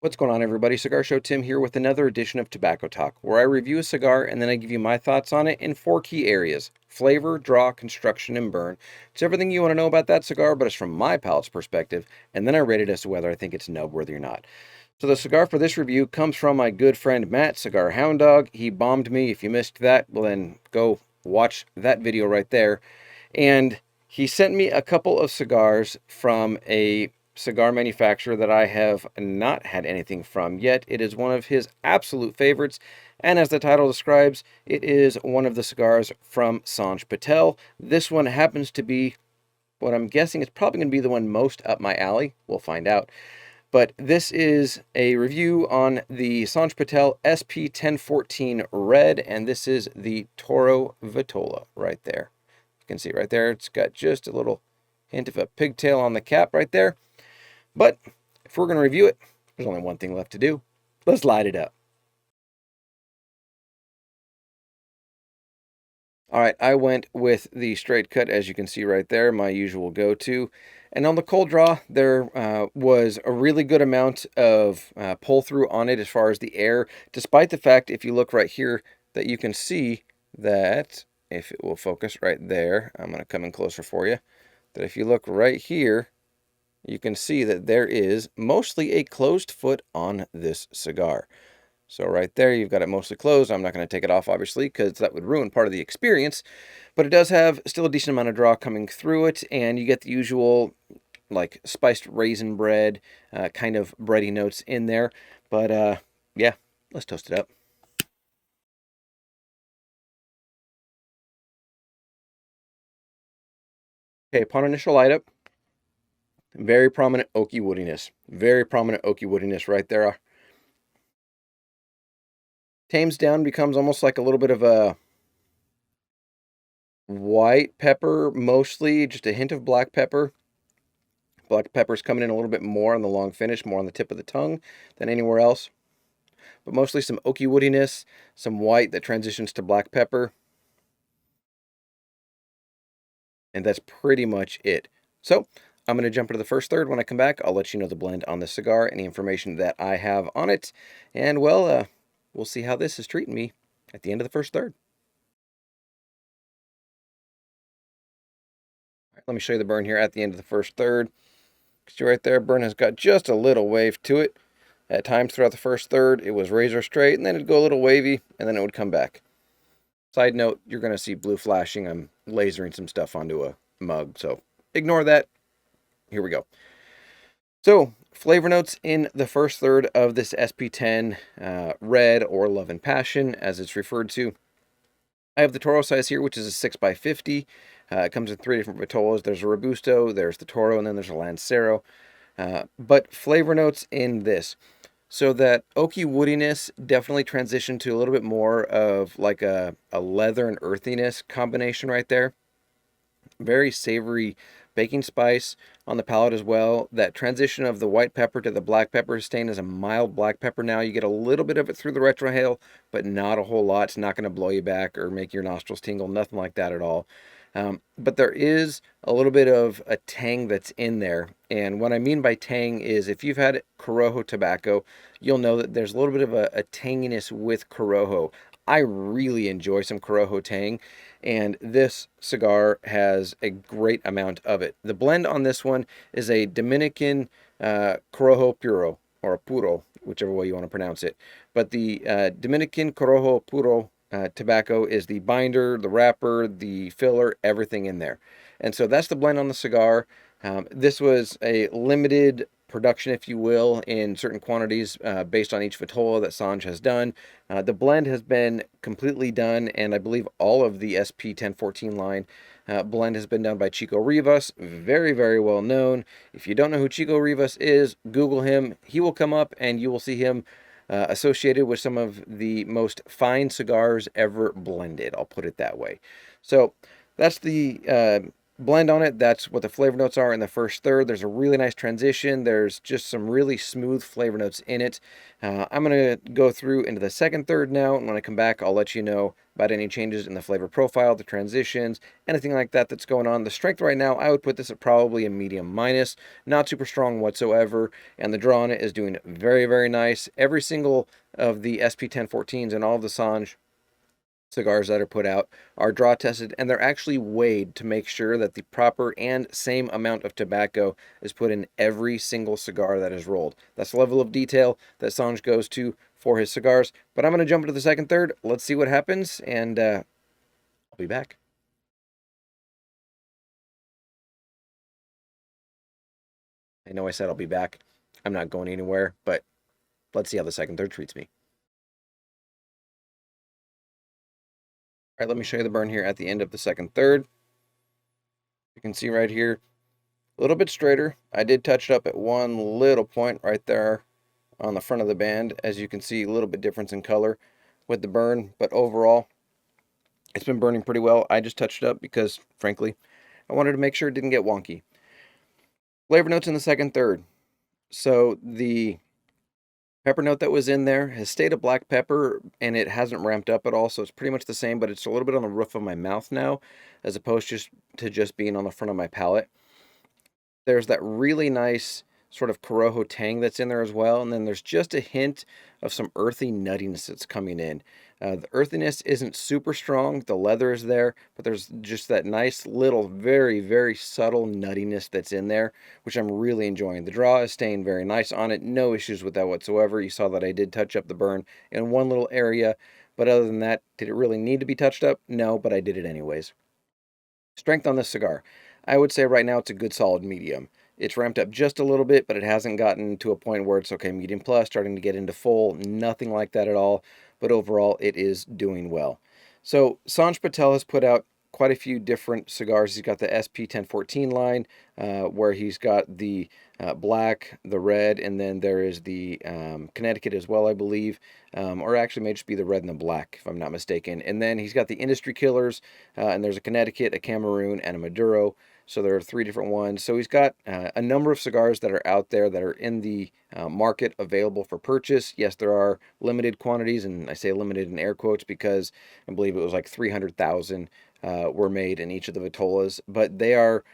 What's going on, everybody? Cigar Show Tim here with another edition of Tobacco Talk, where I review a cigar and then I give you my thoughts on it in 4 key areas: flavor, draw, construction, and burn. It's everything you want to know about that cigar, but it's from my palate's perspective, and then I rate it as to whether I think it's nub-worthy or not. So the cigar for this review comes from my good friend Matt, Cigar Hound Dog. He bombed me. If you missed that, well then go watch that video right there. And he sent me a couple of cigars from a cigar manufacturer that I have not had anything from yet. It is one of his absolute favorites, and as the title describes, it is one of the cigars from Sanj Patel. This one happens to be what I'm guessing is probably going to be the one most up my alley. We'll find out. But this is a review on the Sanj Patel SP1014 Red, and this is the Toro Vitola right there. You can see right there, it's got just a little hint of a pigtail on the cap right there. But if we're going to review it, there's only one thing left to do. Let's light it up. All right, I went with the straight cut, as you can see right there, my usual go-to. And on the cold draw, there was a really good amount of pull-through on it as far as the air, despite the fact, if you look right here, that you can see that, if it will focus right there, I'm going to come in closer for you, that if you look right here, you can see that there is mostly a closed foot on this cigar. So right there, you've got it mostly closed. I'm not going to take it off, obviously, because that would ruin part of the experience. But it does have still a decent amount of draw coming through it, and you get the usual, like, spiced raisin bread, kind of bready notes in there. But, yeah, let's toast it up. Okay, upon initial light up, very prominent oaky woodiness. Very prominent oaky woodiness right there. Tames down, becomes almost like a little bit of a white pepper, mostly just a hint of black pepper. Black pepper's coming in a little bit more on the long finish, more on the tip of the tongue than anywhere else. But mostly some oaky woodiness, some white that transitions to black pepper. And that's pretty much it. So I'm going to jump into the first third. When I come back, I'll let you know the blend on the cigar, any information that I have on it. And, well, we'll see how this is treating me at the end of the first third. All right, let me show you the burn here at the end of the first third. See right there, burn has got just a little wave to it. At times throughout the first third, it was razor straight, and then it'd go a little wavy, and then it would come back. Side note, you're going to see blue flashing. I'm lasering some stuff onto a mug, so ignore that. Here we go. So, flavor notes in the first third of this SP10 Red, or Love and Passion, as it's referred to. I have the Toro size here, which is a 6x50. It comes in 3 different Vitolas. There's a Robusto, there's the Toro, and then there's a Lancero. But flavor notes in this. So that oaky woodiness definitely transitioned to a little bit more of like a leather and earthiness combination right there. Very savory baking spice on the palate as well. That transition of the white pepper to the black pepper stain is a mild black pepper now. You get a little bit of it through the retrohale, but not a whole lot. It's not going to blow you back or make your nostrils tingle, nothing like that at all. But there is a little bit of a tang that's in there. And what I mean by tang is, if you've had Corojo tobacco, you'll know that there's a little bit of a tanginess with Corojo. I really enjoy some Corojo tang, and this cigar has a great amount of it. The blend on this one is a Dominican Corojo Puro, or a Puro, whichever way you want to pronounce it. But the Dominican Corojo Puro tobacco is the binder, the wrapper, the filler, everything in there. And so that's the blend on the cigar. This was a limited production, if you will, in certain quantities based on each Vitola that Sanj has done. The blend has been completely done, and I believe all of the SP1014 line blend has been done by Chico Rivas. Very, very well known. If you don't know who Chico Rivas is, Google him. He will come up, and you will see him associated with some of the most fine cigars ever blended. I'll put it that way. So that's the blend on it, that's what the flavor notes are in the first third. There's a really nice transition. There's just some really smooth flavor notes in it. I'm going to go through into the second third now, and when I come back, I'll let you know about any changes in the flavor profile, the transitions, anything like that that's going on. The strength right now, I would put this at probably a medium minus, not super strong whatsoever, and the draw on it is doing very, very nice. Every single of the SP1014s and all of the Sanj cigars that are put out are draw tested, and they're actually weighed to make sure that the proper and same amount of tobacco is put in every single cigar that is rolled. That's the level of detail that Sanj goes to for his cigars. But I'm going to jump into the second third. Let's see what happens, and I'll be back. I know I said I'll be back. I'm not going anywhere, but let's see how the second third treats me. All right, let me show you the burn here at the end of the second third. You can see right here, a little bit straighter. I did touch it up at one little point right there on the front of the band. As you can see, a little bit difference in color with the burn, but overall, it's been burning pretty well. I just touched it up because, frankly, I wanted to make sure it didn't get wonky. Flavor notes in the second third. So the pepper note that was in there has stayed a black pepper, and it hasn't ramped up at all, so it's pretty much the same, but it's a little bit on the roof of my mouth now, as opposed to just being on the front of my palate. There's that really nice sort of Corojo tang that's in there as well, and then there's just a hint of some earthy nuttiness that's coming in. The earthiness isn't super strong, the leather is there, but there's just that nice little, very, very subtle nuttiness that's in there, which I'm really enjoying. The draw is staying very nice on it, no issues with that whatsoever. You saw that I did touch up the burn in one little area, but other than that, did it really need to be touched up? No, but I did it anyways. Strength on this cigar. I would say right now it's a good solid medium. It's ramped up just a little bit, but it hasn't gotten to a point where it's okay, medium plus, starting to get into full, nothing like that at all. But overall, it is doing well. So Sanj Patel has put out quite a few different cigars. He's got the SP1014 line, where he's got the black, the red, and then there is the Connecticut as well, I believe, or actually may just be the red and the black, if I'm not mistaken. And then he's got the Industry Killers, and there's a Connecticut, a Cameroon, and a Maduro. So there are 3 different ones. So he's got a number of cigars that are out there that are in the market available for purchase. Yes, there are limited quantities, and I say limited in air quotes because I believe it was like 300,000 were made in each of the Vitolas, but they are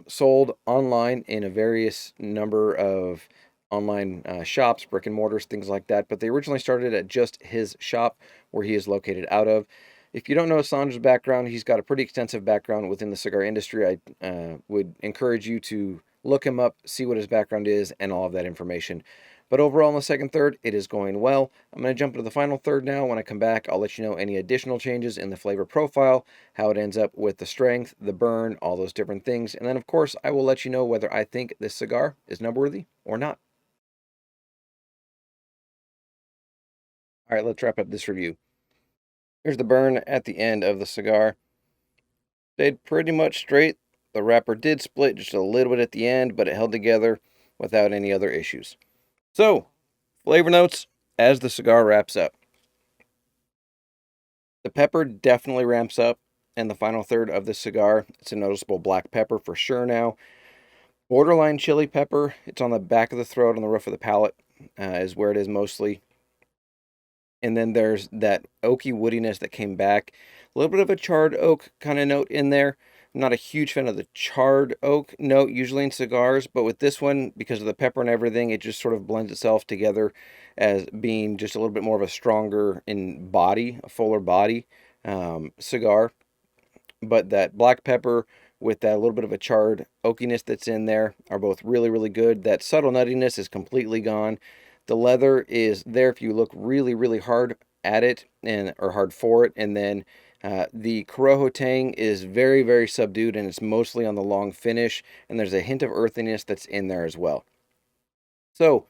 sold online in a various number of online shops, brick and mortars, things like that. But they originally started at just his shop where he is located out of. If you don't know Sanj's background, he's got a pretty extensive background within the cigar industry. I would encourage you to look him up, see what his background is, and all of that information. But overall, in the second third, it is going well. I'm going to jump into the final third now. When I come back, I'll let you know any additional changes in the flavor profile, how it ends up with the strength, the burn, all those different things. And then, of course, I will let you know whether I think this cigar is nub-worthy or not. All right, let's wrap up this review. Here's the burn at the end of the cigar. Stayed pretty much straight. The wrapper did split just a little bit at the end, but it held together without any other issues. So, flavor notes as the cigar wraps up. The pepper definitely ramps up in the final third of the cigar. It's a noticeable black pepper for sure now. Borderline chili pepper. It's on the back of the throat, on the roof of the palate, is where it is mostly. And then there's that oaky woodiness that came back. A little bit of a charred oak kind of note in there. I'm not a huge fan of the charred oak note usually in cigars, but with this one, because of the pepper and everything, it just sort of blends itself together as being just a little bit more of a stronger in body, a fuller body cigar. But that black pepper with that little bit of a charred oakiness that's in there are both really, really good. That subtle nuttiness is completely gone. The leather is there if you look really, really hard at it or hard for it. And then the Corojo tang is very, very subdued, and it's mostly on the long finish. And there's a hint of earthiness that's in there as well. So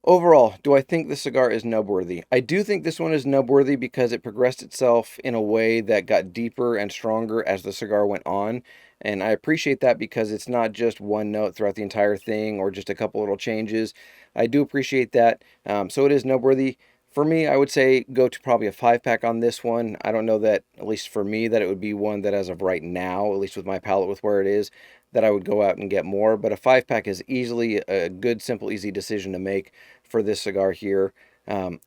overall, do I think the cigar is nub-worthy? I do think this one is nub-worthy because it progressed itself in a way that got deeper and stronger as the cigar went on. And I appreciate that because it's not just one note throughout the entire thing or just a couple little changes. I do appreciate that. So it is nub-worthy. For me, I would say go to probably a 5-pack on this one. I don't know that, at least for me, that it would be one that as of right now, at least with my palate with where it is, that I would go out and get more. But a 5-pack is easily a good, simple, easy decision to make for this cigar here.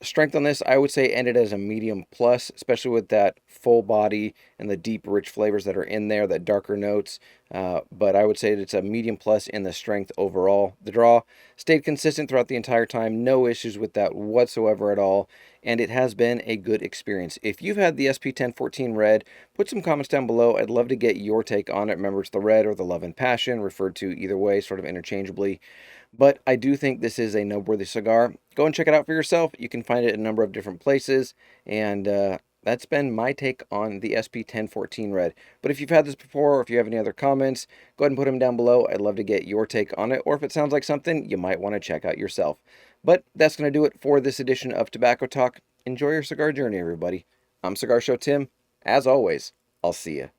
Strength on this, I would say end it as a medium plus, especially with that full body and the deep, rich flavors that are in there, that darker notes. But I would say it's a medium plus in the strength overall. The draw stayed consistent throughout the entire time, no issues with that whatsoever at all, and it has been a good experience. If you've had the SP1014 Red, put some comments down below. I'd love to get your take on it. Remember, it's the Red or the Love and Passion, referred to either way, sort of interchangeably. But I do think this is a noteworthy cigar. Go and check it out for yourself. You can find it in a number of different places. And that's been my take on the SP1014 Red. But if you've had this before, or if you have any other comments, go ahead and put them down below. I'd love to get your take on it, or if it sounds like something you might want to check out yourself. But that's going to do it for this edition of Tobacco Talk. Enjoy your cigar journey, everybody. I'm Cigar Show Tim. As always, I'll see you.